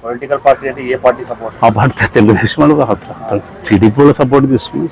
Political party అంటే ఏ party support? ఆ party Telugu Desam వాళ్ళు టీడీపీ వాళ్ళు సపోర్ట్ తీసుకుని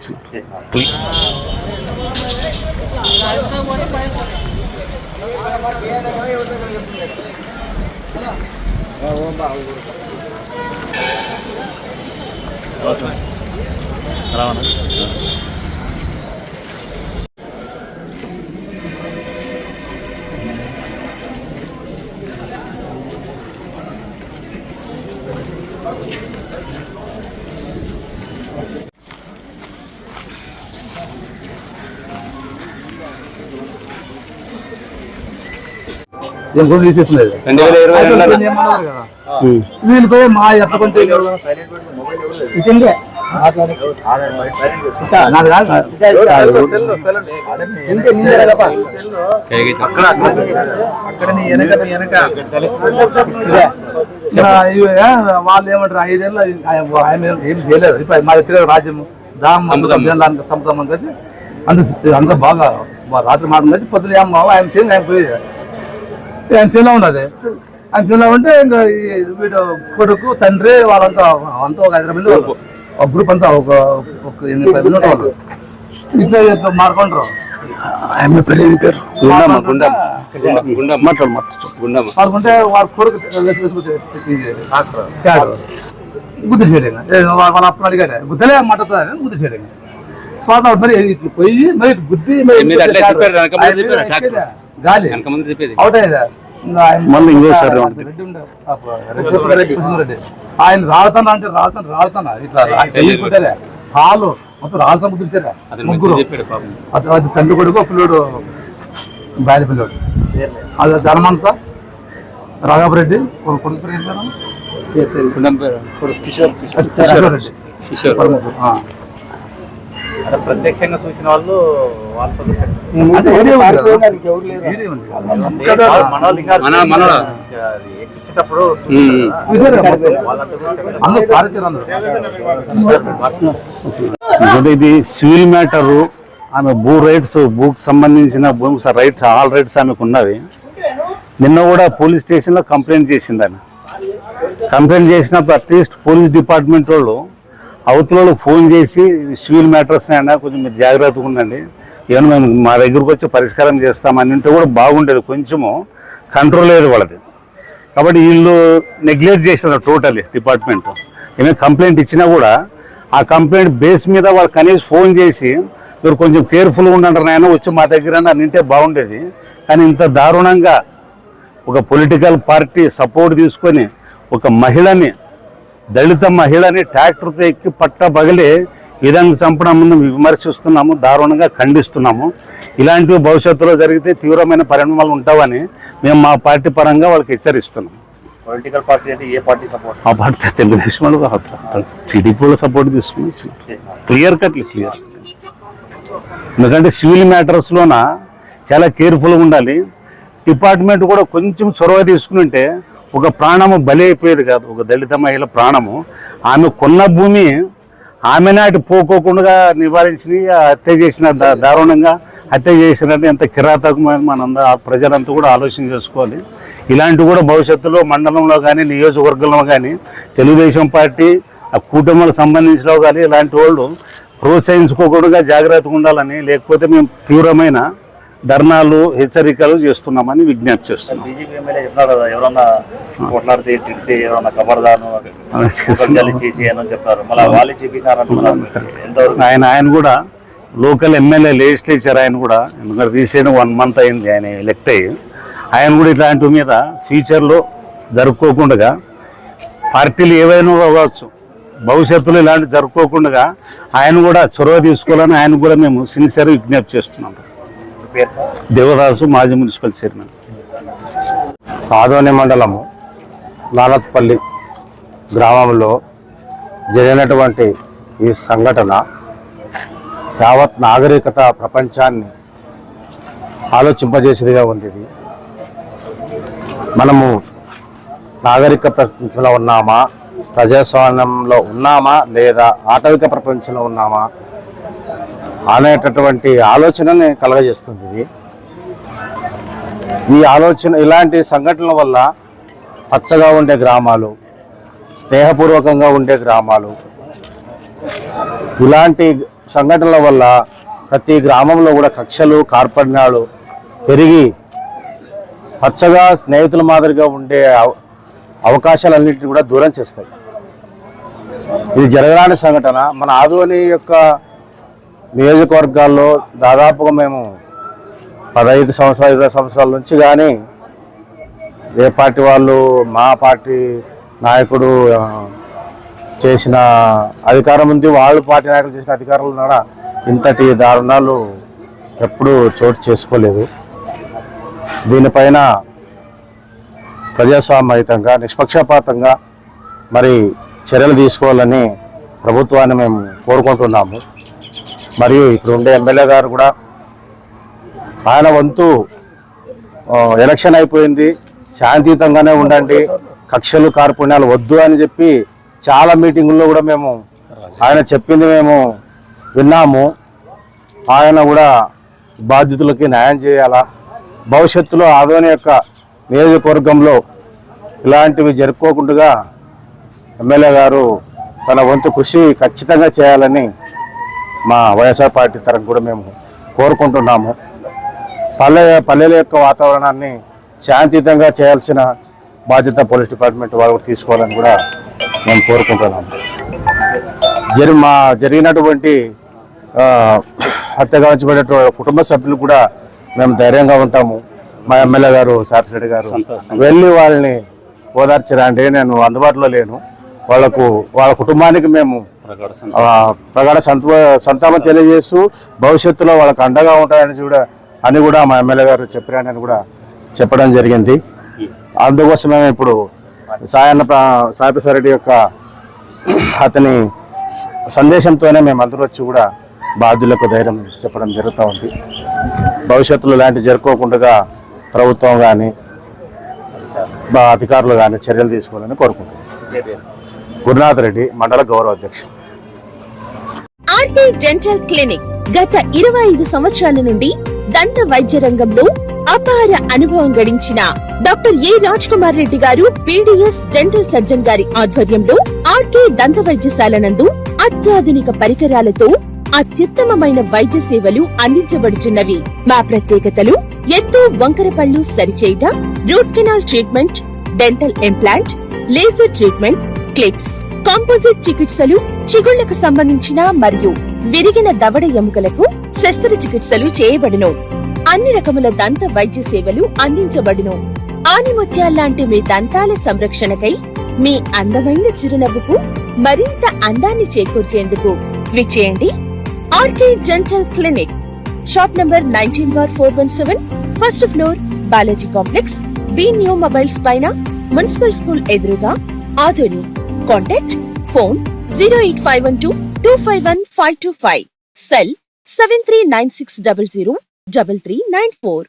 వీళ్ళపై మా ఎప్పటి వాళ్ళు ఏమంటారు 5 ఏళ్ళు ఆయన ఏం చేయలేదు. ఇప్పుడు మా వచ్చి రాజ్యం సముద్రం కలిసి అంత బాగా రాత్రి మాట కలిసి పొద్దున ఆయన చేయండి ఆయన పోయి ఆయన చేలో ఉన్నది. ఆయన చేలో ఉంటే ఇంకా వీడు కొడుకు తండ్రి వాళ్ళంతా అంతా ఒక 5 మంది ఒక గ్రూప్ అంతా ఒక 8-10 మంది ఉంటారు. ఇట్లా మారుకుంటారు. మారుకుంటే వాళ్ళ కొడుకు గుర్తు చేయడం వాళ్ళ అప్పుడు అడిగాడు గుద్దలే మాట్లాడుతుంది గుర్తు చేయడం స్వార్థ మరి పోయి మరి గుద్ది గాలి అవుట్ అయ్యేదా ఆయన రాళ్తాను అంటే రాళ్తానా ఇట్లా హాలు మొత్తం రాళ్తాను కుదిరిసారా ముగ్గురు. అది తండ్రి కొడుకు పిల్లడు బాయల పిల్లడు అది ధనమంతా రాఘవరెడ్డి కొడుకు ప్రత్యక్షంగా చూసిన వాళ్ళు ఎక్కించేటప్పుడు ఇది సివిల్ మ్యాటరు. ఆమె భూకి సంబంధించిన భూమికి రైట్స్ ఆల్ రైట్స్ ఆమెకు ఉన్నవి. నిన్న కూడా పోలీస్ స్టేషన్లో కంప్లైంట్ చేసింది. ఆమె కంప్లైంట్ చేసినప్పుడు అట్లీస్ట్ పోలీస్ డిపార్ట్మెంట్ వాళ్ళు అవతల ఫోన్ చేసి సివిల్ మ్యాటర్స్ అయినా కొంచెం మీరు జాగ్రత్తగా ఉండండి, ఏమైనా మేము మా దగ్గరకు వచ్చి పరిష్కారం చేస్తామని ఉంటే కూడా బాగుండేది. కొంచెము కంట్రోల్ లేదు వాళ్ళది. కాబట్టి వీళ్ళు నెగ్లెక్ట్ చేసినారు టోటలీ డిపార్ట్మెంట్. ఏమైనా కంప్లైంట్ ఇచ్చినా కూడా ఆ కంప్లైంట్ బేస్ మీద వాళ్ళు కనీసం ఫోన్ చేసి మీరు కొంచెం కేర్ఫుల్గా ఉండండి నాయన వచ్చి మా దగ్గర అని నింటే బాగుండేది. కానీ ఇంత దారుణంగా ఒక పొలిటికల్ పార్టీ సపోర్ట్ తీసుకొని ఒక మహిళని, దళిత మహిళని ట్రాక్టర్తో ఎక్కి పట్టబగిలి విధంగా చంపడం ముందు విమర్శిస్తున్నాము, దారుణంగా ఖండిస్తున్నాము. ఇలాంటివి భవిష్యత్తులో జరిగితే తీవ్రమైన పరిణామాలు ఉంటావని మేము మా పార్టీ పరంగా వాళ్ళకి హెచ్చరిస్తున్నాం. పొలిటికల్ పార్టీ అంటే ఏ పార్టీ సపోర్ట్? ఆ పార్టీ తెలుగుదేశం వాళ్ళు టీడీపీ వాళ్ళు సపోర్ట్ తీసుకుని క్లియర్. ఎందుకంటే సివిల్ మ్యాటర్స్లోన చాలా కేర్ఫుల్గా ఉండాలి. డిపార్ట్మెంట్ కూడా కొంచెం చొరవ తీసుకుని ఉంటే ఒక ప్రాణము బలి అయిపోయేది కాదు. ఒక దళిత మహిళ ప్రాణము, ఆమె కొన్న భూమి ఆమె నాటి పోకోకుండా నివారించి హత్య చేసిన, దారుణంగా హత్య చేసినట్టు ఎంత కిరాతకమైన మనందరూ ప్రజలంతా కూడా ఆలోచన చేసుకోవాలి. ఇలాంటివి కూడా భవిష్యత్తులో మండలంలో కానీ నియోజకవర్గంలో కానీ తెలుగుదేశం పార్టీ ఆ కూటమిలకు సంబంధించిన కానీ ఇలాంటి వాళ్ళు ప్రోత్సహించుకోకుండా జాగ్రత్తగా ఉండాలని, లేకపోతే మేము తీవ్రమైన ధర్నాలు హెచ్చరికలు చేస్తున్నామని విజ్ఞప్తి చేస్తున్నాం. ఆయన కూడా లోకల్ ఎమ్మెల్యే లెజిస్లేచర్. ఆయన కూడా ఎందుకంటే రీసెంట్ 1 month అయింది ఆయన ఎలక్ట్ అయ్యి. ఆయన కూడా ఇట్లాంటి మీద ఫ్యూచర్లో జరుపుకోకుండా పార్టీలు ఏవైనా అవ్వచ్చు, భవిష్యత్తులో ఇలాంటివి జరుపుకోకుండా ఆయన కూడా చొరవ తీసుకోవాలని ఆయన కూడా మేము సిన్సియర్గా విజ్ఞప్తి చేస్తున్నాం. దేవదాసు, మాజీ మున్సిపల్ చైర్మన్. ఆదోని మండలము లాలత్పల్లి గ్రామంలో జరిగినటువంటి ఈ సంఘటన యావత్ నాగరికత ప్రపంచాన్ని ఆలోచింపజేసేదిగా ఉంది. ఇది మనము నాగరిక ప్రపంచంలో ఉన్నామా, ప్రజాస్వామ్యంలో ఉన్నామా, లేదా ఆటవిక ప్రపంచంలో ఉన్నామా అనేటటువంటి ఆలోచనని కలగజేస్తుంది. ఇది ఈ ఆలోచన, ఇలాంటి సంఘటనల వల్ల పచ్చగా ఉండే గ్రామాలు, స్నేహపూర్వకంగా ఉండే గ్రామాలు. ఇలాంటి సంఘటనల వల్ల ప్రతి గ్రామంలో కూడా కక్షలు కార్పణ్యాలు పెరిగి పచ్చగా స్నేహితుల మాదిరిగా ఉండే అవకాశాలన్నింటినీ కూడా దూరం చేస్తాయి. ఇది జరగరాని సంఘటన. మన ఆదోని యొక్క నియోజకవర్గాల్లో దాదాపుగా మేము 15 సంవత్సరాలు 20 సంవత్సరాల నుంచి కానీ ఏ పార్టీ వాళ్ళు మా పార్టీ నాయకుడు చేసిన అధికారం ఉంది, వాళ్ళు పార్టీ నాయకులు చేసిన అధికారులు కూడా ఇంతటి దారుణాలు ఎప్పుడూ చోటు చేసుకోలేదు. దీనిపైన ప్రజాస్వామ్యయుతంగా నిష్పక్షపాతంగా మరి చర్యలు తీసుకోవాలని ప్రభుత్వాన్ని మేము కోరుకుంటున్నాము. మరియు ఇప్పుడు ఉండే ఎమ్మెల్యే గారు కూడా ఆయన వంతు ఎలక్షన్ అయిపోయింది, శాంతియుతంగానే ఉండండి, కక్షలు కార్పణ్యాలు వద్దు అని చెప్పి చాలా మీటింగుల్లో కూడా మేము ఆయన చెప్పింది మేము విన్నాము. ఆయన కూడా బాధితులకి న్యాయం చేయాలా, భవిష్యత్తులో ఆదోని యొక్క నియోజకవర్గంలో ఇలాంటివి జరుపుకోకుండా ఎమ్మెల్యే గారు తన వంతు కృషి ఖచ్చితంగా చేయాలని మా వైఎస్ఆర్ పార్టీ తరఫున కూడా మేము కోరుకుంటున్నాము. పల్లెల యొక్క వాతావరణాన్ని శాంతియుతంగా చేయాల్సిన బాధ్యత పోలీస్ డిపార్ట్మెంట్ వాళ్ళు తీసుకోవాలని కూడా మేము కోరుకుంటున్నాము. జరిగినటువంటి హత్య గావించబడినటువంటి కుటుంబ సభ్యులు కూడా మేము ధైర్యంగా ఉంటాము. మా ఎమ్మెల్యే గారు సాపిరెడ్డి గారు వెళ్ళి వాళ్ళని ఓదార్చరండి, నేను అందుబాటులో లేను, వాళ్ళ కుటుంబానికి మేము ప్రగాఢ సంతాపం తెలియజేస్తూ భవిష్యత్తులో వాళ్ళకి అండగా ఉంటాయని కూడా మా ఎమ్మెల్యే గారు చెప్పారని కూడా చెప్పడం జరిగింది. అందుకోసమే ఇప్పుడు సాయిప్రసాద్ రెడ్డి యొక్క అతని సందేశంతోనే మేము అందరూ వచ్చి కూడా బాధ్యులకు ధైర్యం చెప్పడం జరుగుతూ ఉంది. భవిష్యత్తులో ఇలాంటి జరుపుకోకుండా ప్రభుత్వం కానీ అధికారులు కానీ చర్యలు తీసుకోవాలని కోరుకుంటున్నాం. గురునాథ్ రెడ్డి, మండల గౌరవ అధ్యక్షుడు. ఆర్కే డెంటల్ క్లినిక్ గత 25 సంవత్సరాల నుండి దంత వైద్య రంగంలో అపార అనుభవం గడించిన డాక్టర్ ఏ రాజ్ కుమార్ రెడ్డి గారు పీడీఎస్ డెంటల్ సర్జన్ గారి ఆధ్వర్యంలో ఆర్కే దంత వైద్యశాల నందు అత్యాధునిక పరికరాలతో అత్యుత్తమమైన వైద్య సేవలు అందించబడుచున్నవి. మా ప్రత్యేకతలు ఎత్తు వంకర పళ్ళు సరిచేయుట, root canal treatment, dental implant, laser treatment, clips, composite చికిత్సలు, చిగుళ్లకు సంబంధించిన మరియు విరిగిన దవడ ఎముకలకు శస్త్రచికిత్సలు చేయబడును. అన్ని రకముల దంత వైద్య సేవలు అందించబడును. ఆనిముత్యాల్లాంటి మీ దంతాల సంరక్షణకై మీ అందమైన చిరునవ్వుకు మరింత అందాన్ని చేకూర్చేందుకు విచ్చేయండి RK dental clinic. Shop number 19/417, first floor, Balaji complex, B new mobiles పైన, మున్సిపల్ స్కూల్ ఎదురుగా, ఆదోని. Contact phone 08512251525, cell 7396003394.